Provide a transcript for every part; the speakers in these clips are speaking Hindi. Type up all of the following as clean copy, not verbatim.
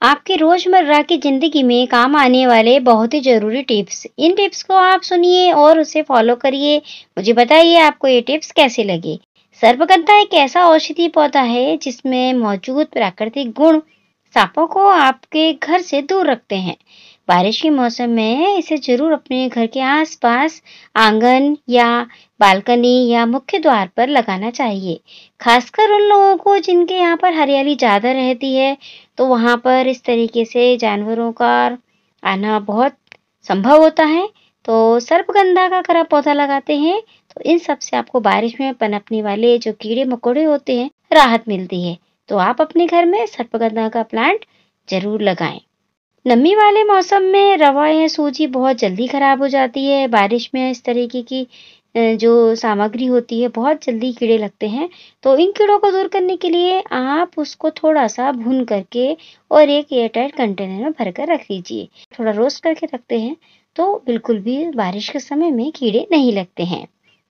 आपकी रोजमर्रा की जिंदगी में काम आने वाले बहुत ही जरूरी टिप्स। इन टिप्स को आप सुनिए और उसे फॉलो करिए। मुझे बताइए आपको ये टिप्स कैसे लगे। सर्पगंधा एक ऐसा औषधीय पौधा है जिसमें मौजूद प्राकृतिक गुण सांपों को आपके घर से दूर रखते हैं। बारिश के मौसम में इसे जरूर अपने घर के आसपास, आंगन या बालकनी या मुख्य द्वार पर लगाना चाहिए। खासकर उन लोगों को जिनके यहाँ पर हरियाली ज्यादा रहती है, तो वहां पर इस तरीके से जानवरों का आना बहुत संभव होता है। तो सर्पगंधा का अगर आप पौधा लगाते हैं तो इन सब से आपको बारिश में पनपने वाले जो कीड़े मकोड़े होते हैं राहत मिलती है। तो आप अपने घर में सर्पगंधा का प्लांट जरूर लगाएं। नमी वाले मौसम में रवा या सूजी बहुत जल्दी खराब हो जाती है। बारिश में इस तरीके की जो सामग्री होती है बहुत जल्दी कीड़े लगते हैं। तो इन कीड़ों को दूर करने के लिए आप उसको थोड़ा सा भून करके और एक एयरटाइट कंटेनर में भरकर रख लीजिए। थोड़ा रोस्ट करके रखते हैं तो बिल्कुल भी बारिश के समय में कीड़े नहीं लगते हैं।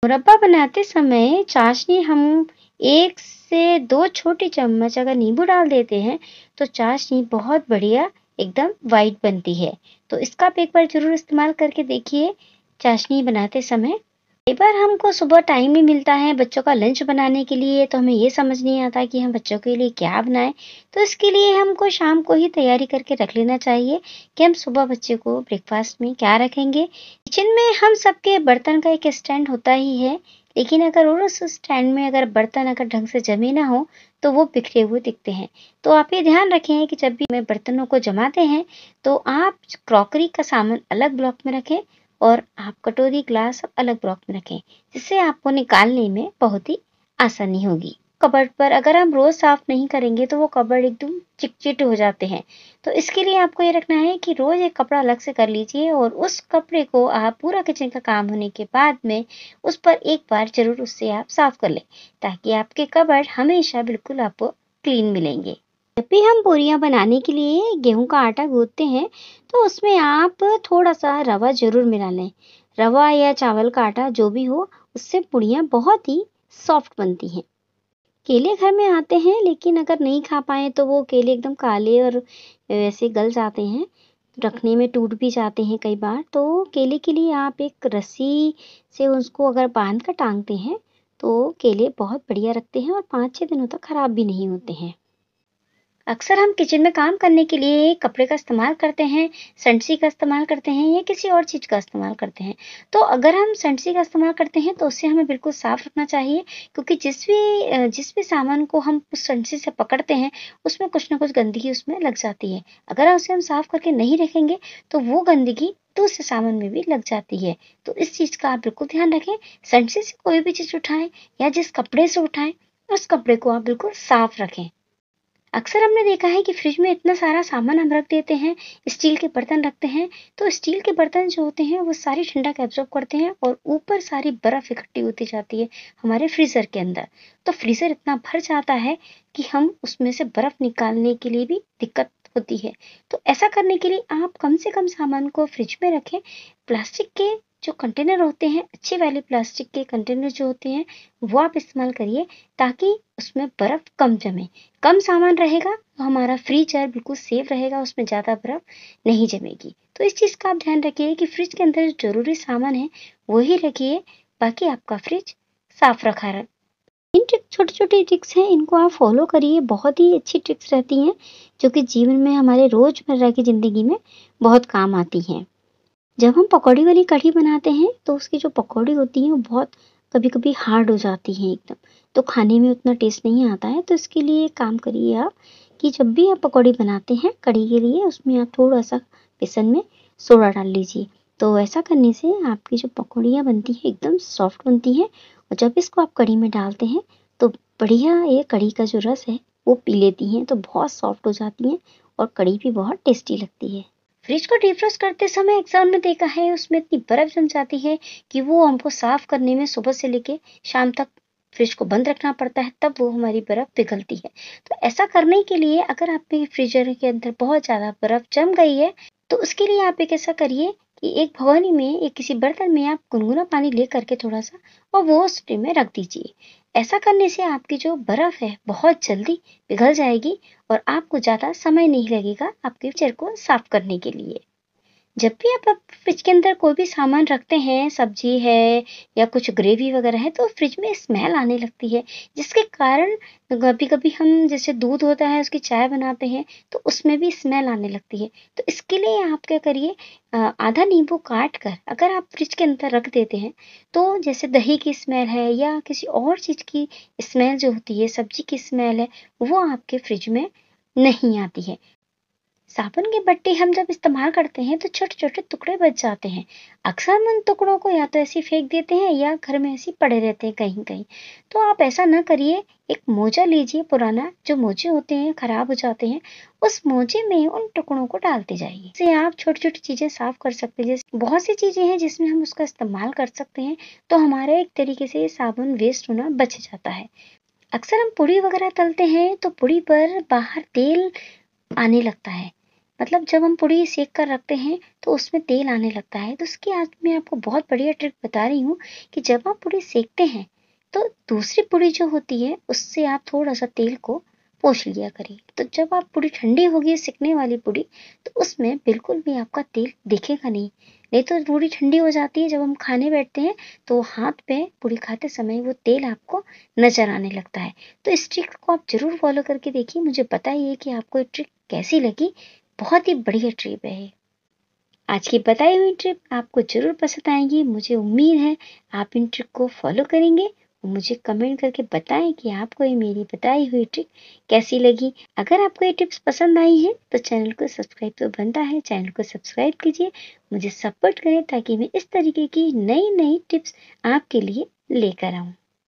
मुरब्बा बनाते समय चाशनी हम 1 से 2 छोटे चम्मच अगर नींबू डाल देते हैं तो चाशनी बहुत बढ़िया एकदम वाइट बनती है। तो इसका आप एक बार जरूर इस्तेमाल करके देखिए चाशनी बनाते समय। कई बार हमको सुबह टाइम नहीं मिलता है बच्चों का लंच बनाने के लिए, तो हमें ये समझ नहीं आता कि हम बच्चों के लिए क्या बनाएं। तो इसके लिए हमको शाम को ही तैयारी करके रख लेना चाहिए कि हम सुबह बच्चे को ब्रेकफास्ट में क्या रखेंगे। किचन में हम सबके बर्तन का एक स्टैंड होता ही है, लेकिन अगर उस स्टैंड में अगर बर्तन अगर ढंग से जमे ना हो तो वो बिखरे हुए दिखते हैं। तो आप ये ध्यान रखें कि जब भी मैं बर्तनों को जमाते हैं तो आप क्रॉकरी का सामान अलग ब्लॉक में रखें और आप कटोरी ग्लास अलग ब्लॉक में रखें, जिससे आपको निकालने में बहुत ही आसानी होगी। कबर्ड पर अगर हम रोज साफ नहीं करेंगे तो वो कबर्ड एकदम चिटचिट हो जाते हैं। तो इसके लिए आपको ये रखना है कि रोज एक कपड़ा अलग से कर लीजिए और उस कपड़े को आप पूरा किचन का काम होने के बाद में उस पर एक बार जरूर उससे आप साफ कर लें, ताकि आपके कबर्ड हमेशा बिल्कुल आपको क्लीन मिलेंगे। जब भी हम पूरियां बनाने के लिए गेहूं का आटा गूंथते हैं तो उसमें आप थोड़ा सा रवा जरूर मिला लें। रवा या चावल का आटा जो भी हो, उससे पूरियां बहुत ही सॉफ्ट बनती हैं। केले घर में आते हैं, लेकिन अगर नहीं खा पाए तो वो केले एकदम काले और वैसे गल जाते हैं, रखने में टूट भी जाते हैं कई बार। तो केले के लिए आप एक रस्सी से उसको अगर बांध कर टांगते हैं तो केले बहुत बढ़िया रखते हैं और 5-6 दिनों तक खराब भी नहीं होते हैं। अक्सर हम किचन में काम करने के लिए कपड़े का इस्तेमाल करते हैं, संडसी का इस्तेमाल करते हैं या किसी और चीज का इस्तेमाल करते हैं। तो अगर हम संडसी का इस्तेमाल करते हैं तो उसे हमें बिल्कुल साफ रखना चाहिए, क्योंकि जिस भी सामान को हम उस संडसी से पकड़ते हैं उसमें कुछ ना कुछ गंदगी उसमें लग जाती है। अगर उसे हम साफ करके नहीं रखेंगे तो वो गंदगी दूसरे सामान में भी लग जाती है। तो इस चीज का आप बिल्कुल ध्यान रखें। संडसी से कोई भी चीज उठाएं या जिस कपड़े से उठाएं उस कपड़े को आप बिल्कुल साफ रखें। अक्सर हमने देखा है कि फ्रिज में इतना सारा सामान हम रख देते हैं, स्टील के बर्तन रखते हैं, तो स्टील के बर्तन जो होते हैं वो सारी ठंडक एब्जॉर्ब करते हैं और ऊपर सारी बर्फ इकट्ठी होती जाती है हमारे फ्रीजर के अंदर। तो फ्रीजर इतना भर जाता है कि हम उसमें से बर्फ निकालने के लिए भी दिक्कत होती है। तो ऐसा करने के लिए आप कम से कम सामान को फ्रिज में रखें। प्लास्टिक के जो कंटेनर होते हैं, अच्छे वाले प्लास्टिक के कंटेनर जो होते हैं वो आप इस्तेमाल करिए, ताकि उसमें बर्फ कम जमे। कम सामान रहेगा तो हमारा फ्रीजर बिल्कुल सेफ रहेगा, उसमें ज़्यादा बर्फ नहीं जमेगी। तो इस चीज़ का आप ध्यान रखिए कि फ्रिज के अंदर जो जरूरी सामान है वही रखिए, बाकी आपका फ्रिज साफ रखा रहे। इन छोटी छोटी ट्रिक्स हैं, इनको आप फॉलो करिए। बहुत ही अच्छी ट्रिक्स रहती हैं जो कि जीवन में हमारे रोजमर्रा की जिंदगी में बहुत काम आती हैं। जब हम पकौड़ी वाली कढ़ी बनाते हैं तो उसकी जो पकौड़ी होती है वो बहुत कभी कभी हार्ड हो जाती है एकदम, तो खाने में उतना टेस्ट नहीं आता है। तो इसके लिए एक काम करिए आप कि जब भी आप पकौड़ी बनाते हैं कढ़ी के लिए, उसमें आप थोड़ा सा बेसन में सोडा डाल लीजिए। तो ऐसा करने से आपकी जो पकौड़ियाँ बनती है एकदम सॉफ्ट बनती हैं, और जब इसको आप कढ़ी में डालते हैं तो बढ़िया ये कढ़ी का जो रस है वो पी लेती हैं, तो बहुत सॉफ्ट हो जाती हैं और कढ़ी भी बहुत टेस्टी लगती है। फ्रिज को डिफ्रोस्ट करते समय एग्जाम में देखा है उसमें इतनी बर्फ जम जाती है कि वो हमको साफ करने में सुबह से लेके शाम तक फ्रिज को बंद रखना पड़ता है, तब वो हमारी बर्फ पिघलती है। तो ऐसा करने के लिए अगर आपके फ्रीजर के अंदर बहुत ज्यादा बर्फ जम गई है तो उसके लिए आप एक ऐसा करिए कि एक भगोनी में या किसी बर्तन में आप गुनगुना पानी ले करके थोड़ा सा और वो उस फ्रिज में रख दीजिए। ऐसा करने से आपकी जो बर्फ है बहुत जल्दी पिघल जाएगी और आपको ज़्यादा समय नहीं लगेगा आपके फ्रिज को साफ करने के लिए। जब भी आप फ्रिज के अंदर कोई भी सामान रखते हैं, सब्जी है या कुछ ग्रेवी वगैरह है, तो फ्रिज में स्मेल आने लगती है, जिसके कारण कभी-कभी हम जैसे दूध होता है उसकी चाय बनाते हैं तो उसमें भी स्मेल आने लगती है। तो इसके लिए आप क्या करिए, आधा नींबू काट कर अगर आप फ्रिज के अंदर रख देते हैं तो जैसे दही की स्मेल है या किसी और चीज़ की स्मेल जो होती है, सब्जी की स्मेल है, वो आपके फ्रिज में नहीं आती है। साबुन के बट्टे हम जब इस्तेमाल करते हैं तो छोटे-छोटे टुकड़े बच जाते हैं। अक्सर हम उन टुकड़ों को या तो ऐसे ही फेंक देते हैं या घर में ऐसे ही पड़े रहते हैं कहीं-कहीं। तो आप ऐसा ना करिए, एक मोजा लीजिए पुराना, जो मोजे होते हैं खराब हो जाते हैं, उस मोजे में उन टुकड़ों को डालते जाइए। इससे आप छोटी-छोटी चीज़ें साफ कर सकते हैं। जैसे बहुत सी चीज़ें हैं जिसमें हम उसका इस्तेमाल कर सकते हैं, तो हमारा एक तरीके से साबुन वेस्ट होना बच जाता है। अक्सर हम पूड़ी वगैरह तलते हैं तो पूड़ी पर बाहर तेल आने लगता है। मतलब जब हम पूड़ी सेक कर रखते हैं तो उसमें तेल आने लगता है। तो उसकी आज मैं आपको बहुत बढ़िया ट्रिक बता रही हूँ कि जब आप पूड़ी सेकते हैं तो दूसरी पूड़ी जो होती है उससे आप थोड़ा सा तेल को पोंछ लिया करिए। तो जब आप पूड़ी ठंडी होगी सेकने वाली पूड़ी तो उसमें बिल्कुल भी आपका तेल दिखेगा नहीं। नहीं तो पूड़ी ठंडी हो जाती है, जब हम खाने बैठते हैं तो हाथ पे पूड़ी खाते समय वो तेल आपको नजर आने लगता है। तो इस ट्रिक को आप जरूर फॉलो करके देखिए, मुझे बताइए कि आपको ये ट्रिक कैसी लगी। बहुत ही बढ़िया ट्रिप है ये। आज की बताई हुई ट्रिप आपको ज़रूर पसंद आएगी। मुझे उम्मीद है आप इन ट्रिक को फॉलो करेंगे और मुझे कमेंट करके बताएं कि आपको ये मेरी बताई हुई ट्रिक कैसी लगी। अगर आपको ये टिप्स पसंद आई हैं तो चैनल को सब्सक्राइब तो बनता है, चैनल को सब्सक्राइब कीजिए, मुझे सपोर्ट करें ताकि मैं इस तरीके की नई नई टिप्स आपके लिए लेकर आऊँ।